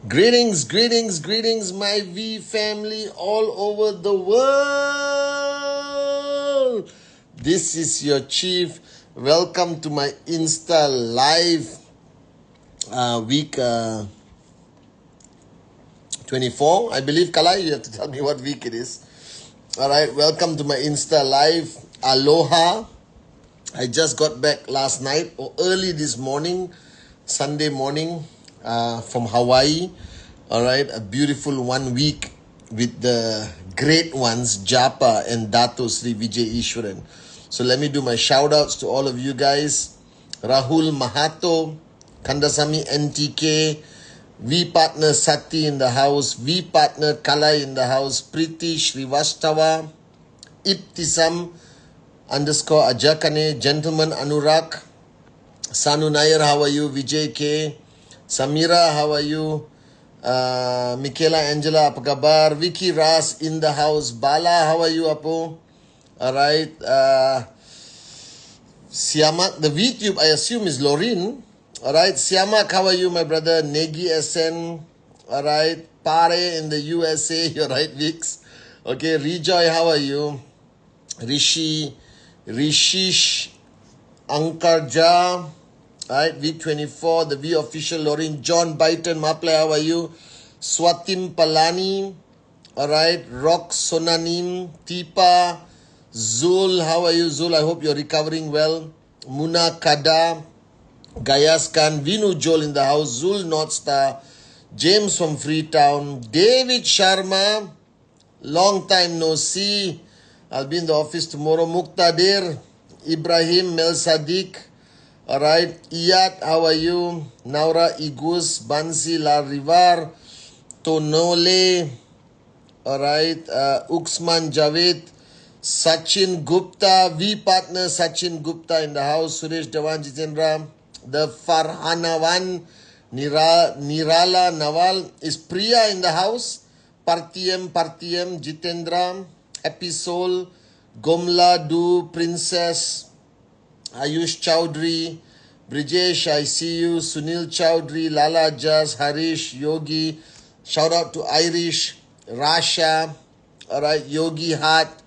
Greetings, greetings, greetings, my V family all over the world. This is your chief. Welcome to my Insta Live week 24. I believe, Kalai, you have to tell me what week it is. All right, welcome to my Insta Live. Aloha. I just got back last night or early this morning, Sunday morning, from Hawaii. All right, a beautiful 1 week with the great ones, Japa and Dato Sri Vijay Ishwaran. So let me do my shout outs to all of you guys. Rahul Mahato, Kandasamy NTK, V partner Sati in the house, V partner Kalai in the house, Priti Srivastava, Ibtisam _ Ajakane, Gentleman Anurag, Sanu Nair, how are you? Vijay K, Samira, how are you? Michaela Angela, apa kabar? Vicky Ras in the house. Bala, how are you, Apo? Alright. Siamak, the VTube, I assume, is Lorin. Alright. Siamak, how are you, my brother? Negi SN. Alright. Pare in the USA. You're right, Vix. Okay. Rejoy, how are you? Rishish Ankarja. Alright, V24, the V official, Lorin, John Byton, Maple, how are you? Swatim Palani, alright, Rock Sonanim, Tipa, Zul, how are you, Zul? I hope you're recovering well. Muna Kada, Gayas Khan, Vinu Joel in the house, Zul Northstar, James from Freetown, David Sharma, long time no see. I'll be in the office tomorrow. Muqtadir, Ibrahim Mel Sadiq. Alright, Iyat, how are you? Naura Igus, Bansi La Rivar, Tonole, alright, Uxman Javed, Sachin Gupta, V partner Sachin Gupta in the house, Suresh Dewan Jitendra, the Farhanavan, Nirala Nawal, is Priya in the house, Partiyam, Jitendra, Happy Soul, Gomla Du, Princess, Ayush Chowdhury, Brijesh, I see you, Sunil Chowdhury, Lala Jas, Harish, Yogi, shout out to Irish, Rasha, alright, Yogi Hat,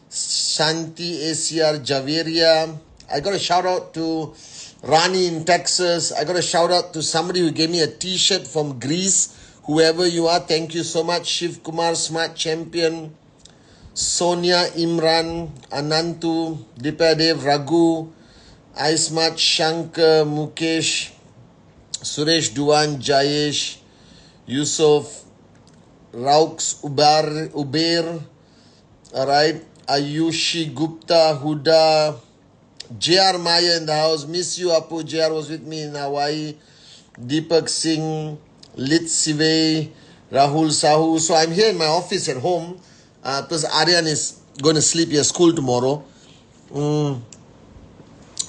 Shanti ACR, Javeria. I got a shout out to Rani in Texas. I got a shout out to somebody who gave me a t-shirt from Greece. Whoever you are, thank you so much. Shiv Kumar, Smart Champion, Sonia Imran, Anantu, Dipadev, Raghu, Aismat, Shankar, Mukesh, Suresh Duan, Jayesh, Yusuf, Raux, Uber, alright, Ayushi Gupta, Huda, JR Maya in the house, miss you Apu, JR was with me in Hawaii, Deepak Singh, Lit Sive, Rahul Sahu. So I'm here in my office at home, because Aryan is going to sleep here, school tomorrow.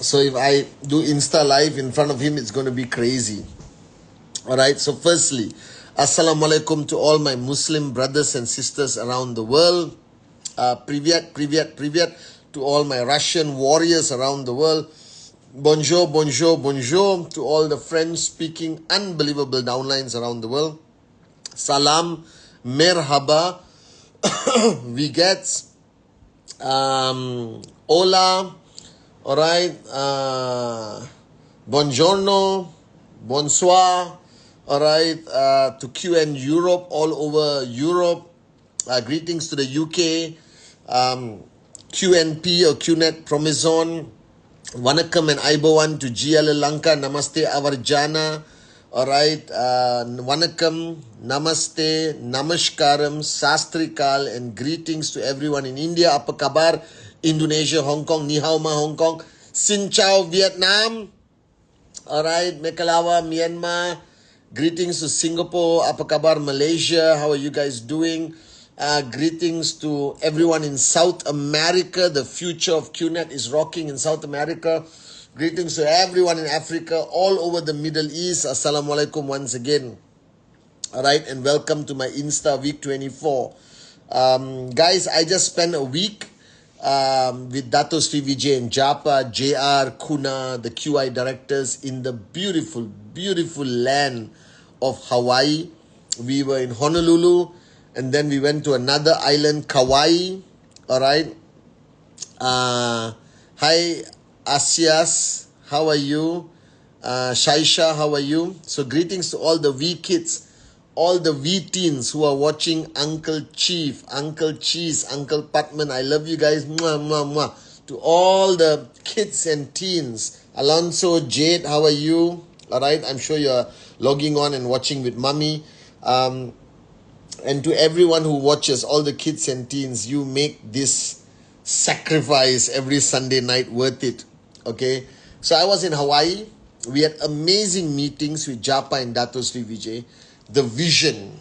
So if I do Insta Live in front of him, it's going to be crazy. Alright, so firstly, Assalamu alaikum to all my Muslim brothers and sisters around the world. Privyat to all my Russian warriors around the world. Bonjour to all the French speaking unbelievable downlines around the world. Salam, merhaba, vigets, hola. Alright, buongiorno, bonsoir, alright, to QN Europe, all over Europe, greetings to the UK, QNP or QNet Promizon, Vanakkam and Aibowan to GL Lanka, Namaste Avarjana, alright, Vanakkam, Namaste, Namaskaram, Sastrikal, and greetings to everyone in India, Apa Kabar, Indonesia, Hong Kong, Ni Hao Ma, Hong Kong, Xin Chao, Vietnam, alright, Mekalawa, Myanmar, greetings to Singapore, Apa Kabar, Malaysia, how are you guys doing? Greetings to everyone in South America, the future of QNet is rocking in South America. Greetings to everyone in Africa, all over the Middle East, Assalamu alaikum once again. Alright, and welcome to my Insta Week 24. Guys, I just spent a week with Dato Sri Vijay and Japa, JR, Kuna, the QI directors in the beautiful, beautiful land of Hawaii. we were in Honolulu, and then we went to another island, Kauai. All right. Hi, Asias. How are you? Shaisha, how are you? So greetings to all the V kids, all the V teens who are watching Uncle Chief, Uncle Cheese, Uncle Patman. I love you guys. Mwah, mwah, mwah. To all the kids and teens. Alonso, Jade, how are you? All right. I'm sure you're logging on and watching with mommy. And to everyone who watches, all the kids and teens, you make this sacrifice every Sunday night worth it. Okay. So I was in Hawaii. We had amazing meetings with Japa and Dato Sri Vijay. The vision,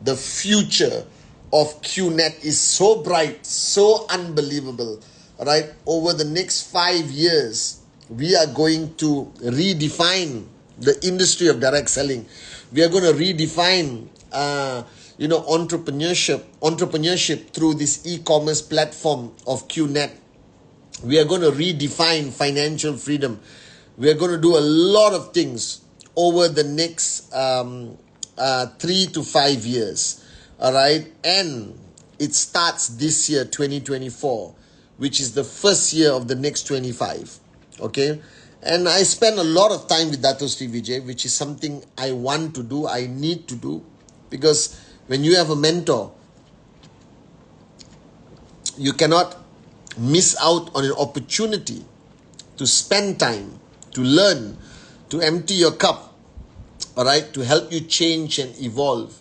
the future of QNet is so bright, so unbelievable. Right? Over the next 5 years, we are going to redefine the industry of direct selling. We are going to redefine, entrepreneurship through this e-commerce platform of QNet. We are going to redefine financial freedom. We are going to do a lot of things over the next 3 to 5 years. All right. And it starts this year, 2024, which is the first year of the next 25. Okay. And I spend a lot of time with Dato Sri Vijay, which is something I want to do, I need to do. Because when you have a mentor, you cannot miss out on an opportunity to spend time, to learn, to empty your cup, all right, to help you change and evolve.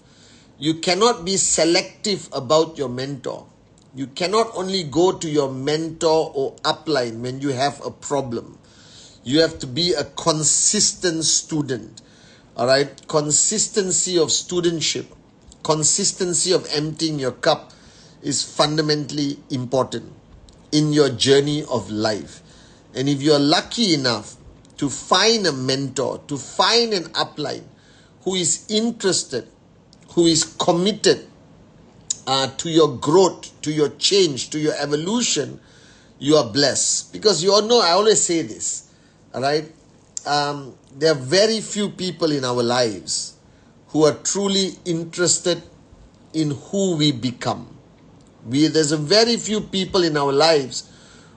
You cannot be selective about your mentor. You cannot only go to your mentor or upline when you have a problem. You have to be a consistent student, all right? Consistency of studentship, consistency of emptying your cup is fundamentally important in your journey of life. And if you are lucky enough to find a mentor, to find an upline who is interested, who is committed to your growth, to your change, to your evolution, you are blessed. Because you all know, I always say this, all right? There are very few people in our lives who are truly interested in who we become. There's a very few people in our lives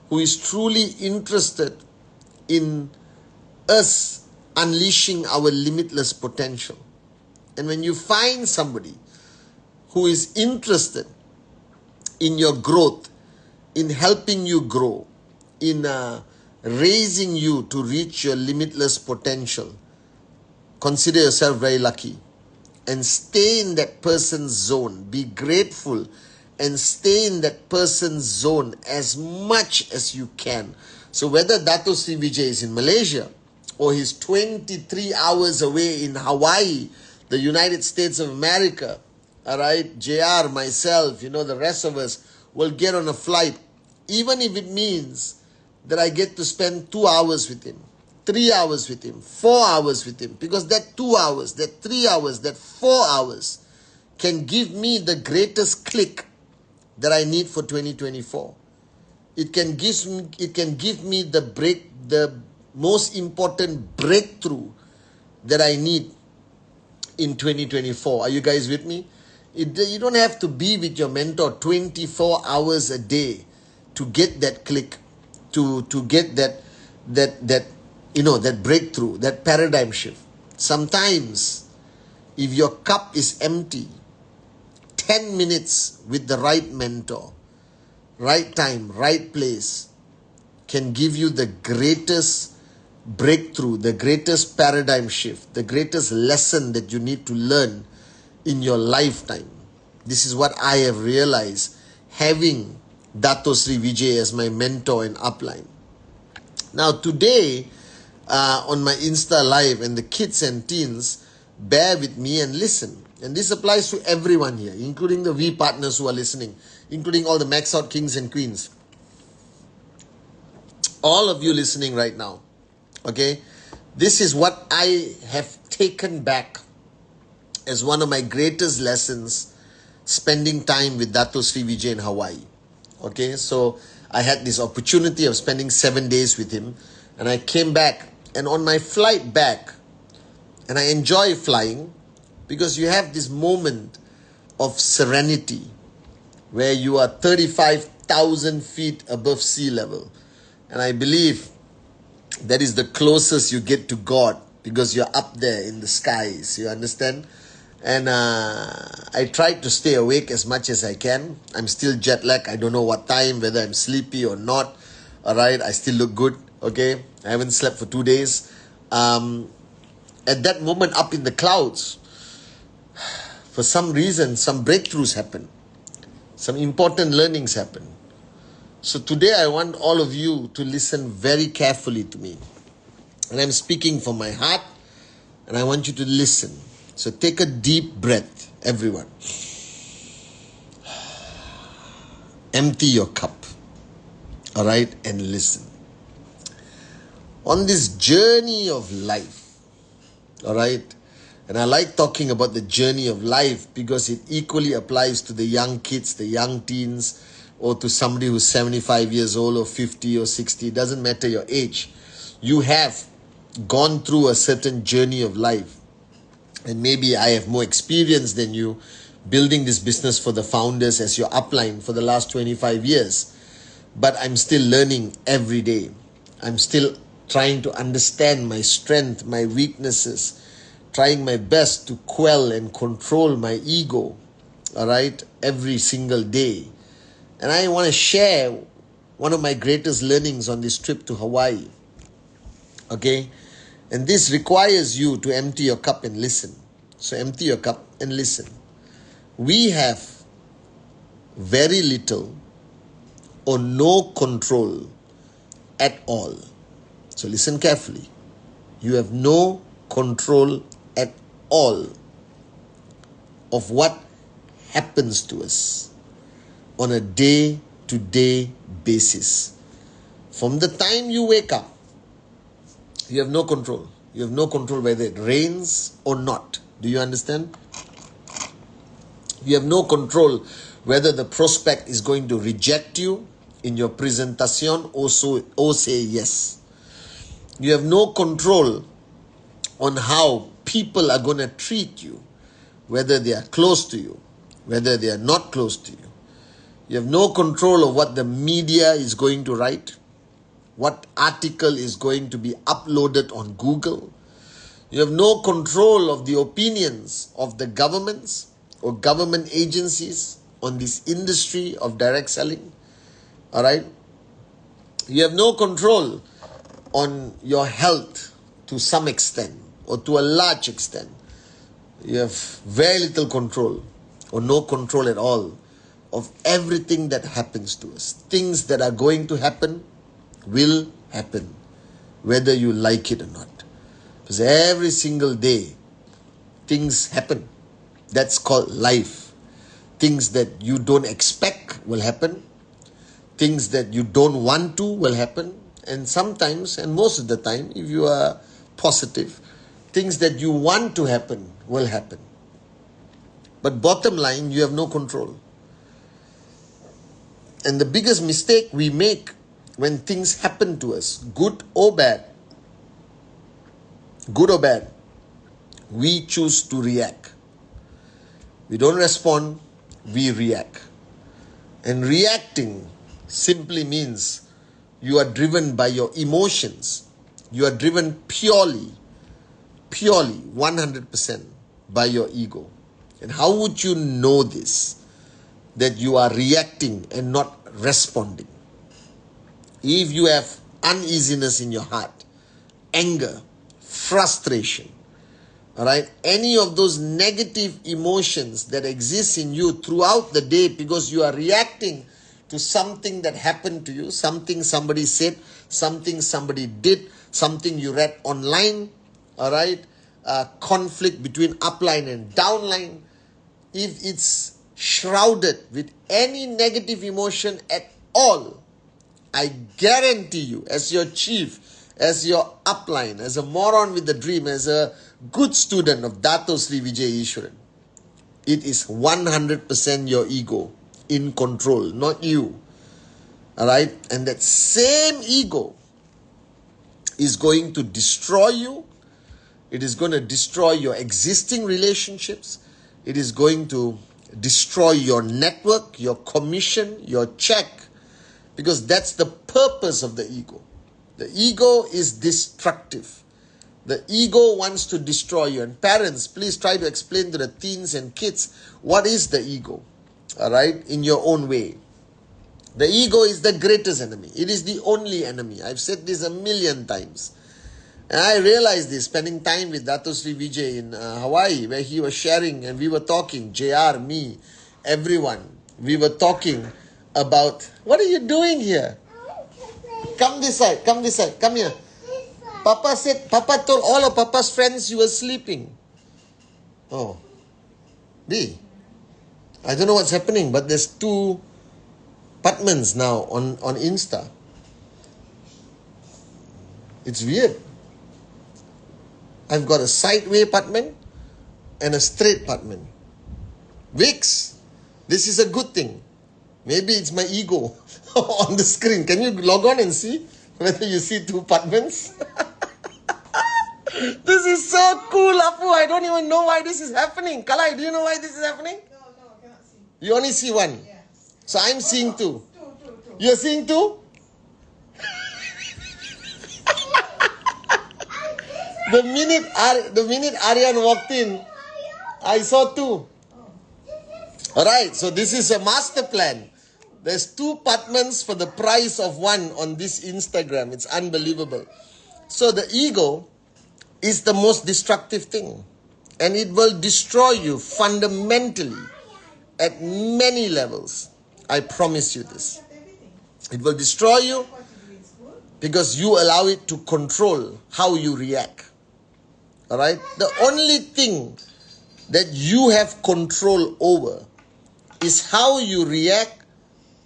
who is truly interested in us unleashing our limitless potential. And when you find somebody who is interested in your growth, in helping you grow, in raising you to reach your limitless potential, consider yourself very lucky. And stay in that person's zone. Be grateful and stay in that person's zone as much as you can. So whether Dato Sri Vijay is in Malaysia or he's 23 hours away in Hawaii, the United States of America, all right, JR, myself, the rest of us will get on a flight, even if it means that I get to spend 2 hours with him, 3 hours with him, 4 hours with him, because that 2 hours, that 3 hours, that 4 hours can give me the greatest click that I need for 2024. It can give me the most important breakthrough that I need in 2024. Are you guys with me? You don't have to be with your mentor 24 hours a day to get that click, to get that breakthrough, that paradigm shift. Sometimes, if your cup is empty, 10 minutes with the right mentor, right time, right place, can give you the greatest breakthrough, the greatest paradigm shift, the greatest lesson that you need to learn in your lifetime. This is what I have realized having Dato Sri Vijay as my mentor and upline. Now today, on my Insta Live, and the kids and teens, bear with me and listen. And this applies to everyone here, including the V partners who are listening, including all the Max Out Kings and Queens. All of you listening right now, okay? This is what I have taken back as one of my greatest lessons, spending time with Dato Sri Vijay in Hawaii. Okay, so I had this opportunity of spending 7 days with him, and I came back, and on my flight back, and I enjoy flying, because you have this moment of serenity where you are 35,000 feet above sea level. And I believe that is the closest you get to God, because you're up there in the skies, you understand? And I try to stay awake as much as I can. I'm still jet lagged. I don't know what time, whether I'm sleepy or not. All right, I still look good, okay? I haven't slept for 2 days. At that moment up in the clouds, for some reason, some breakthroughs happen. Some important learnings happen. So today I want all of you to listen very carefully to me. And I'm speaking from my heart, and I want you to listen. So take a deep breath, everyone. Empty your cup, all right, and listen. On this journey of life, all right, and I like talking about the journey of life because it equally applies to the young kids, the young teens, or to somebody who's 75 years old or 50 or 60. It doesn't matter your age. You have gone through a certain journey of life. And maybe I have more experience than you building this business for the founders as your upline for the last 25 years. But I'm still learning every day. I'm still trying to understand my strength, my weaknesses, trying my best to quell and control my ego, all right, every single day. And I want to share one of my greatest learnings on this trip to Hawaii, okay? And this requires you to empty your cup and listen. So empty your cup and listen. We have very little or no control at all. So listen carefully. You have no control at all of what happens to us on a day-to-day basis. From the time you wake up, you have no control. You have no control whether it rains or not. Do you understand? You have no control whether the prospect is going to reject you in your presentation or say yes. You have no control on how people are going to treat you, whether they are close to you, whether they are not close to you. You have no control of what the media is going to write, what article is going to be uploaded on Google. You have no control of the opinions of the governments or government agencies on this industry of direct selling. All right? You have no control on your health to some extent or to a large extent. You have very little control or no control at all of everything that happens to us. Things that are going to happen will happen, whether you like it or not. Because every single day, things happen. That's called life. Things that you don't expect will happen. Things that you don't want to will happen. And sometimes, and most of the time, if you are positive, things that you want to happen will happen. But bottom line, you have no control. And the biggest mistake we make when things happen to us, good or bad, we choose to react. We don't respond, we react. And reacting simply means you are driven by your emotions. You are driven purely, 100% by your ego. And how would you know this? That you are reacting and not responding. If you have uneasiness in your heart, anger, frustration, all right, any of those negative emotions that exist in you throughout the day because you are reacting to something that happened to you, something somebody said, something somebody did, something you read online, all right, conflict between upline and downline, if it's shrouded with any negative emotion at all, I guarantee you, as your chief, as your upline, as a moron with a dream, as a good student of Dato Sri Vijay Ishwaran, it is 100% your ego in control, not you. All right? And that same ego is going to destroy you. It is going to destroy your existing relationships. It is going to destroy your network, your commission, your check, because that's the purpose of the ego. The ego is destructive. The ego wants to destroy you. And parents, please try to explain to the teens and kids what is the ego, all right, in your own way. The ego is the greatest enemy. It is the only enemy. I've said this a million times. And I realized this spending time with Dato Sri Vijay in Hawaii, where he was sharing and we were talking, JR, me, everyone. We were talking about, what are you doing here? Come this side, come this side, come here. Papa said, Papa told all of Papa's friends you were sleeping. Oh. B. I don't know what's happening, but there's 2 Patmans now on Insta. It's weird. I've got a sideway Patman and a straight Patman. Vix, this is a good thing. Maybe it's my ego on the screen. Can you log on and see whether you see 2 Patmans? This is so cool, Apu. I don't even know why this is happening. Kalai, do you know why this is happening? No, I cannot see. You only see 1. Yeah. So I'm seeing 2. Two. You're seeing 2? The minute Aryan walked in, I saw 2. Alright, so this is a master plan. There's 2 Patmans for the price of 1 on this Instagram. It's unbelievable. So the ego is the most destructive thing. And it will destroy you fundamentally at many levels. I promise you this. It will destroy you because you allow it to control how you react. Alright? The only thing that you have control over is how you react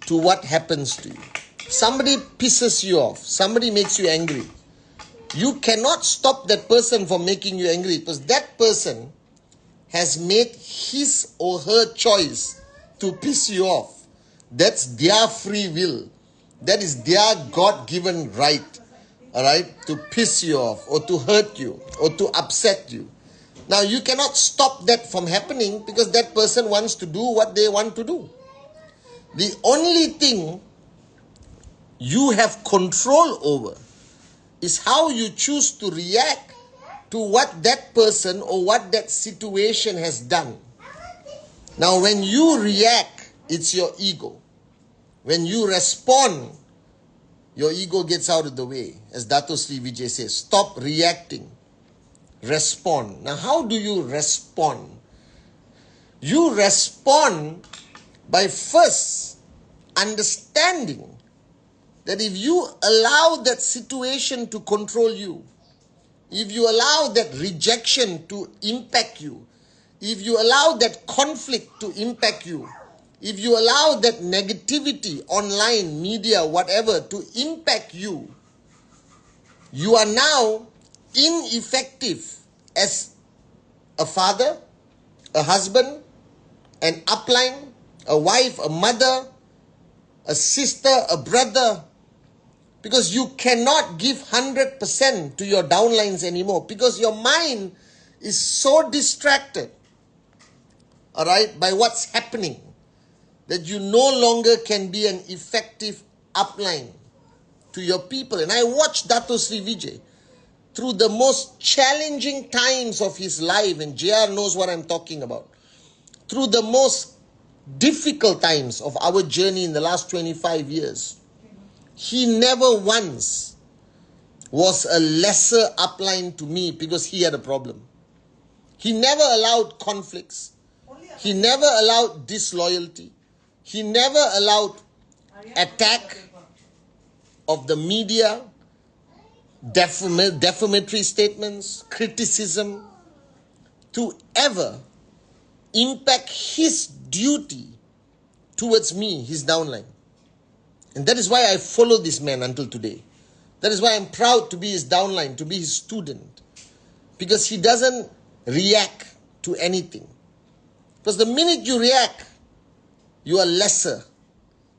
to what happens to you. Somebody pisses you off. Somebody makes you angry. You cannot stop that person from making you angry because that person has made his or her choice to piss you off. That's their free will. That is their God-given right, all right, to piss you off or to hurt you or to upset you. Now, you cannot stop that from happening because that person wants to do what they want to do. The only thing you have control over is how you choose to react to what that person or what that situation has done. Now, when you react, it's your ego. When you respond, your ego gets out of the way. As Dato Sri Vijay says, stop reacting. Respond. Now, how do you respond? You respond by first understanding that if you allow that situation to control you, if you allow that rejection to impact you, if you allow that conflict to impact you, if you allow that negativity, online, media, whatever, to impact you, you are now ineffective as a father, a husband, an upline, a wife, a mother, a sister, a brother, because you cannot give 100% to your downlines anymore because your mind is so distracted, all right, by what's happening that you no longer can be an effective upline to your people. And I watched Dato Sri Vijay through the most challenging times of his life, and JR knows what I'm talking about, through the most difficult times of our journey in the last 25 years. He never once was a lesser upline to me because he had a problem. He never allowed conflicts. He never allowed disloyalty. He never allowed attack of the media, defamatory statements, criticism to ever impact his duty towards me, his downline. And that is why I follow this man until today. That is why I'm proud to be his downline, to be his student. Because he doesn't react to anything. Because the minute you react, you are lesser.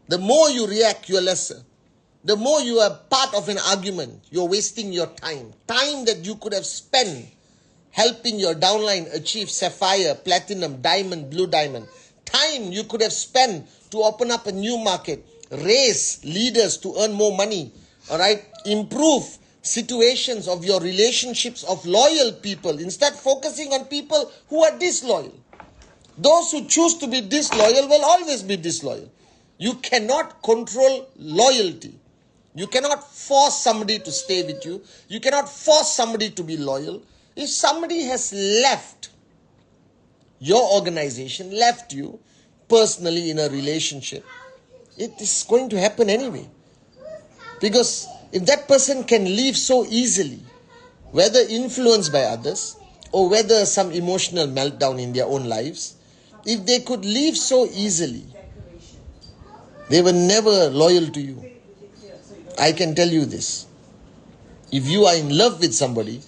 The more you react, you are lesser. The more you are part of an argument, you're wasting your time. Time that you could have spent helping your downline achieve sapphire, platinum, diamond, blue diamond. Time you could have spent to open up a new market, raise leaders to earn more money, all right? Improve situations of your relationships of loyal people, instead focusing on people who are disloyal. Those who choose to be disloyal will always be disloyal. You cannot control loyalty. You cannot force somebody to stay with you. You cannot force somebody to be loyal. If somebody has left your organization, left you personally in a relationship, it is going to happen anyway. Because if that person can leave so easily, whether influenced by others or whether some emotional meltdown in their own lives, if they could leave so easily, they were never loyal to you. I can tell you this. If you are in love with somebody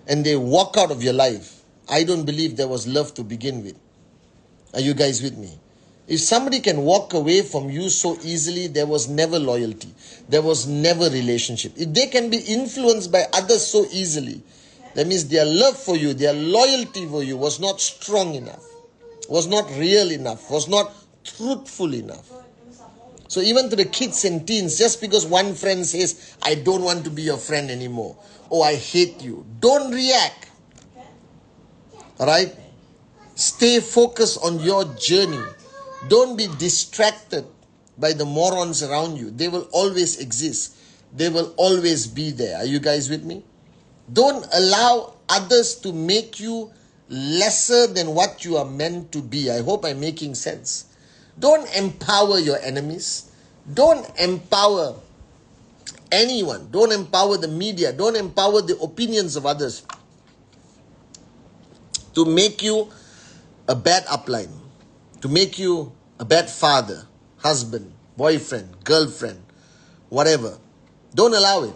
and they walk out of your life, I don't believe there was love to begin with. Are you guys with me? If somebody can walk away from you so easily, there was never loyalty. There was never relationship. If they can be influenced by others so easily, that means their love for you, their loyalty for you was not strong enough, was not real enough, was not truthful enough. So even to the kids and teens, just because one friend says, I don't want to be your friend anymore, or I hate you, don't react. Alright? Stay focused on your journey. Don't be distracted by the morons around you. They will always exist. They will always be there. Are you guys with me? Don't allow others to make you lesser than what you are meant to be. I hope I'm making sense. Don't empower your enemies. Don't empower anyone. Don't empower the media. Don't empower the opinions of others to make you a bad upline, to make you a bad father, husband, boyfriend, girlfriend, whatever. Don't allow it.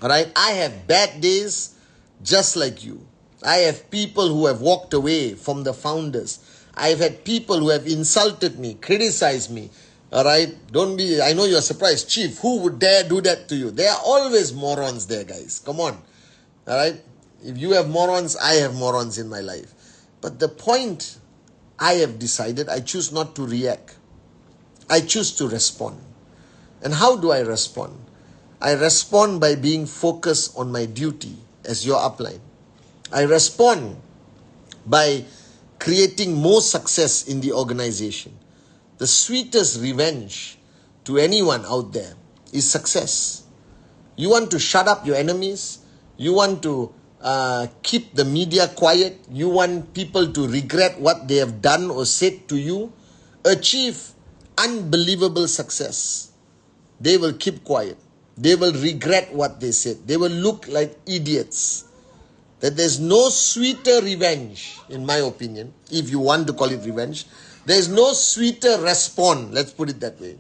All right? I have bad days just like you. I have people who have walked away from the founders. I've had people who have insulted me, criticized me. All right? Don't be, I know you're surprised. Chief, who would dare do that to you? There are always morons there, guys. Come on. All right? If you have morons, I have morons in my life. But the point, I have decided, I choose not to react. I choose to respond. And how do I respond? I respond by being focused on my duty as your upline. I respond by creating more success in the organization. The sweetest revenge to anyone out there is success. You want to shut up your enemies? You want to keep the media quiet? You want people to regret what they have done or said to you? Achieve unbelievable success. They will keep quiet. They will regret what they said. They will look like idiots. That there's no sweeter revenge, in my opinion, if you want to call it revenge. There's no sweeter response, let's put it that way,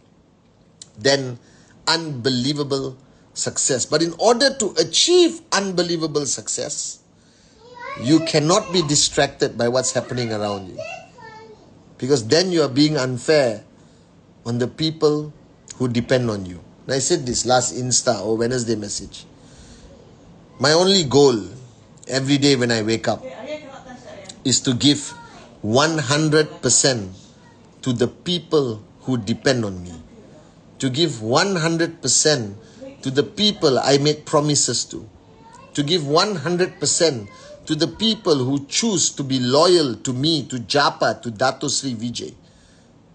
than unbelievable success. But in order to achieve unbelievable success, you cannot be distracted by what's happening around you. Because then you are being unfair on the people who depend on you. And I said this last Insta or Wednesday message. My only goal every day when I wake up is to give 100% to the people who depend on me. To give 100% to the people I made promises to. To give 100% to the people who choose to be loyal to me, to Japa, to Dato Sri Vijay.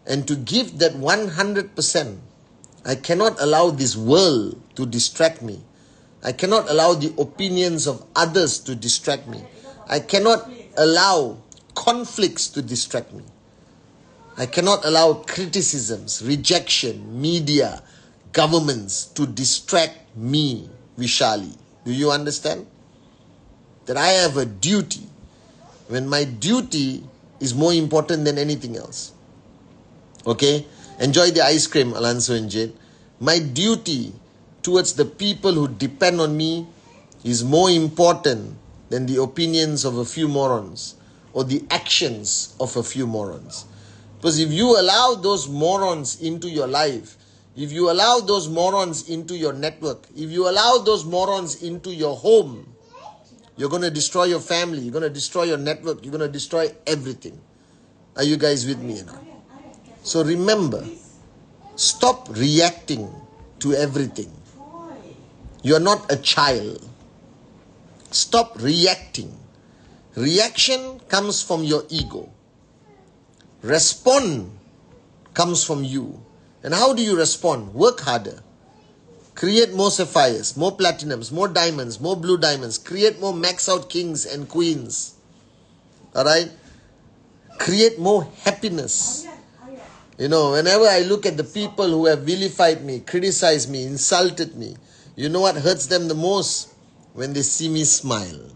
And to give that 100%, I cannot allow this world to distract me. I cannot allow the opinions of others to distract me. I cannot allow conflicts to distract me. I cannot allow criticisms, rejection, media, governments to distract me, Vishali. Do you understand? That I have a duty, when my duty is more important than anything else. Okay? Enjoy the ice cream, Alonso and Jade. My duty towards the people who depend on me is more important than the opinions of a few morons or the actions of a few morons. Because if you allow those morons into your life, if you allow those morons into your network, if you allow those morons into your home, You're going to destroy your family. You're going to destroy your network. You're going to destroy everything. Are you guys with me now? So remember, stop reacting to everything. You are not a child. Stop reacting. Reaction comes from your ego. Respond comes from you. And how do you respond? Work harder. Create more sapphires, more platinums, more diamonds, more blue diamonds. Create more max out kings and queens. Alright? Create more happiness. You know, whenever I look at the people who have vilified me, criticized me, insulted me, you know what hurts them the most? When they see me smile.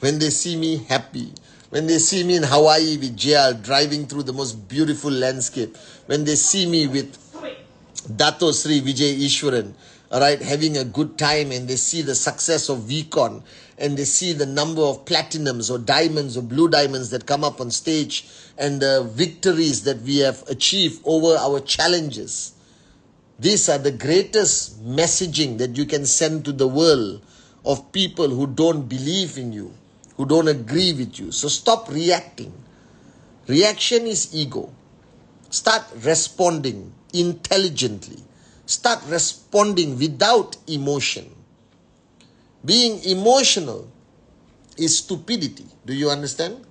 When they see me happy. When they see me in Hawaii with JL driving through the most beautiful landscape. When they see me with Dato Sri Vijay Ishwaran, alright, having a good time, and they see the success of VCon, and they see the number of platinums or diamonds or blue diamonds that come up on stage, and the victories that we have achieved over our challenges. These are the greatest messaging that you can send to the world of people who don't believe in you, who don't agree with you. So stop reacting. Reaction is ego. Start responding intelligently. Start responding without emotion. Being emotional is stupidity. Do you understand?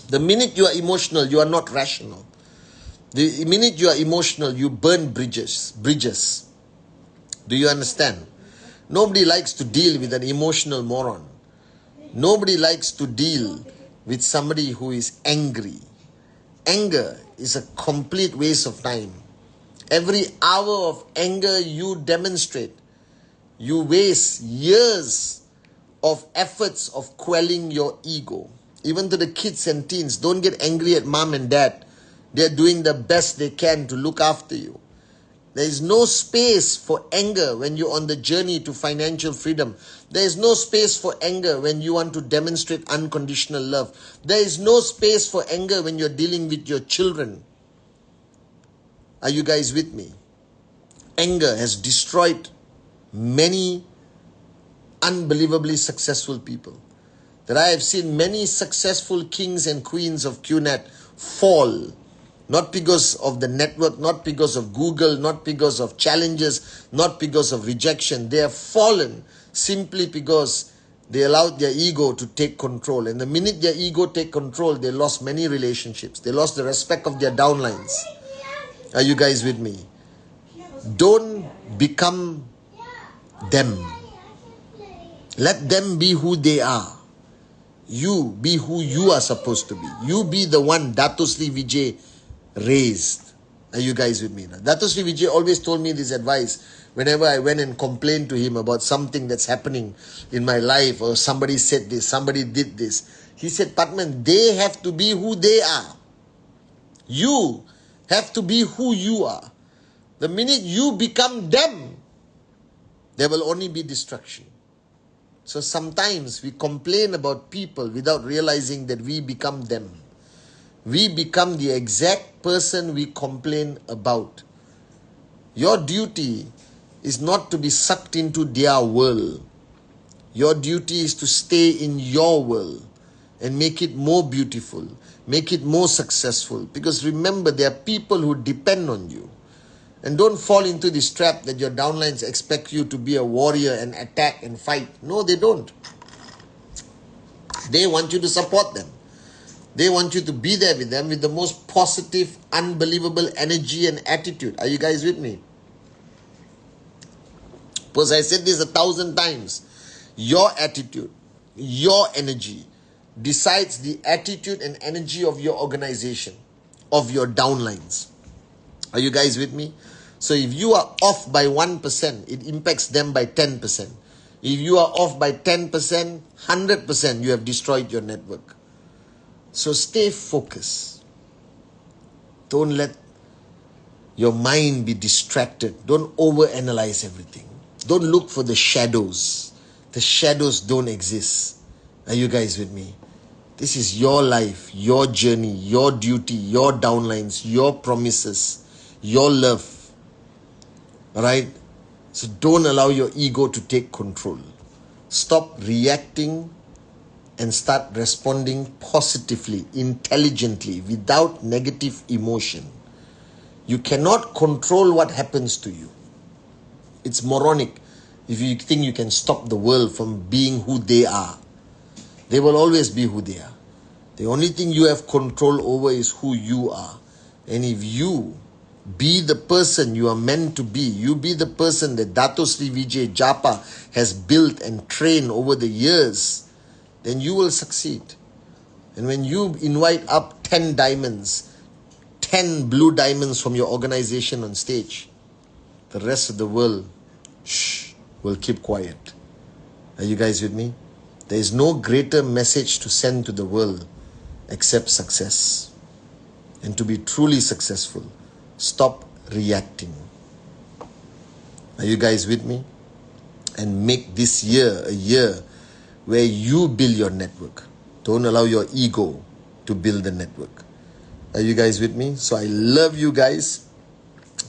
The minute you are emotional, you are not rational. The minute you are emotional, you burn bridges. Do you understand? Nobody likes to deal with an emotional moron. Nobody likes to deal with somebody who is angry. Anger is a complete waste of time. Every hour of anger you demonstrate, you waste years of efforts of quelling your ego. Even to the kids and teens, don't get angry at mom and dad. They're doing the best they can to look after you. There is no space for anger when you're on the journey to financial freedom. There is no space for anger when you want to demonstrate unconditional love. There is no space for anger when you're dealing with your children. Are you guys with me? Anger has destroyed many unbelievably successful people. That I have seen many successful kings and queens of QNet fall. Not because of the network, not because of Google, not because of challenges, not because of rejection. They have fallen simply because they allowed their ego to take control. And the minute their ego take control, they lost many relationships. They lost the respect of their downlines. Are you guys with me? Don't become them. Let them be who they are. You be who you are supposed to be. You be the one Dato Sri Vijay raised. Are you guys with me now? Dato Sri Vijay always told me this advice whenever I went and complained to him about something that's happening in my life, or somebody said this, somebody did this. He said, Padman, they have to be who they are. You have to be who you are. The minute you become them, there will only be destruction. So sometimes we complain about people without realizing that we become them. We become the exact person we complain about. Your duty is not to be sucked into their world. Your duty is to stay in your world and make it more beautiful, make it more successful. Because remember, there are people who depend on you. And don't fall into this trap that your downlines expect you to be a warrior and attack and fight. No, they don't. They want you to support them. They want you to be there with them with the most positive, unbelievable energy and attitude. Are you guys with me? Because I said this 1,000 times. Your attitude, your energy decides the attitude and energy of your organization, of your downlines. Are you guys with me? So if you are off by 1%, it impacts them by 10%. If you are off by 10%, 100%, you have destroyed your network. So stay focused. Don't let your mind be distracted. Don't overanalyze everything. Don't look for the shadows. The shadows don't exist. Are you guys with me? This is your life, your journey, your duty, your downlines, your promises, your love. Alright? So don't allow your ego to take control. Stop reacting and start responding positively, intelligently, without negative emotion. You cannot control what happens to you. It's moronic if you think you can stop the world from being who they are. They will always be who they are. The only thing you have control over is who you are. And if you be the person you are meant to be, you be the person that Dato Sri Vijay Japa has built and trained over the years, then you will succeed. And when you invite up 10 diamonds, 10 blue diamonds from your organization on stage, the rest of the world will keep quiet. Are you guys with me? There is no greater message to send to the world except success. And to be truly successful, stop reacting. Are you guys with me? And make this year a year where you build your network. Don't allow your ego to build the network. Are you guys with me? So I love you guys.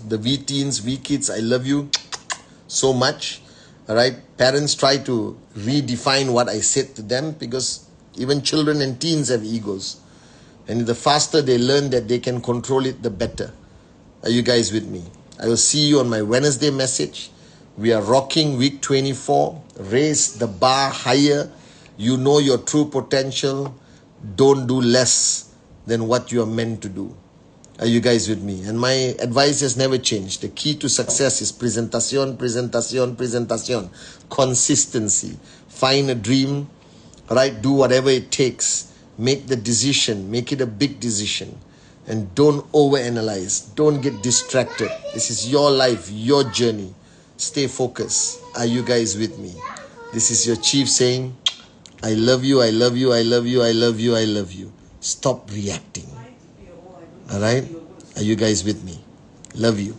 The V-teens, V-kids, I love you so much. All right, parents try to redefine what I said to them, because even children and teens have egos. And the faster they learn that they can control it, the better. Are you guys with me? I will see you on my Wednesday message. We are rocking week 24. Raise the bar higher. You know your true potential. Don't do less than what you are meant to do. Are you guys with me? And my advice has never changed. The key to success is presentación, presentación, presentación. Consistency. Find a dream, right? Do whatever it takes. Make the decision. Make it a big decision. And don't overanalyze. Don't get distracted. This is your life, your journey. Stay focused. Are you guys with me? This is your chief saying, I love you, I love you, I love you, I love you, I love you. Stop reacting. All right? Are you guys with me? Love you.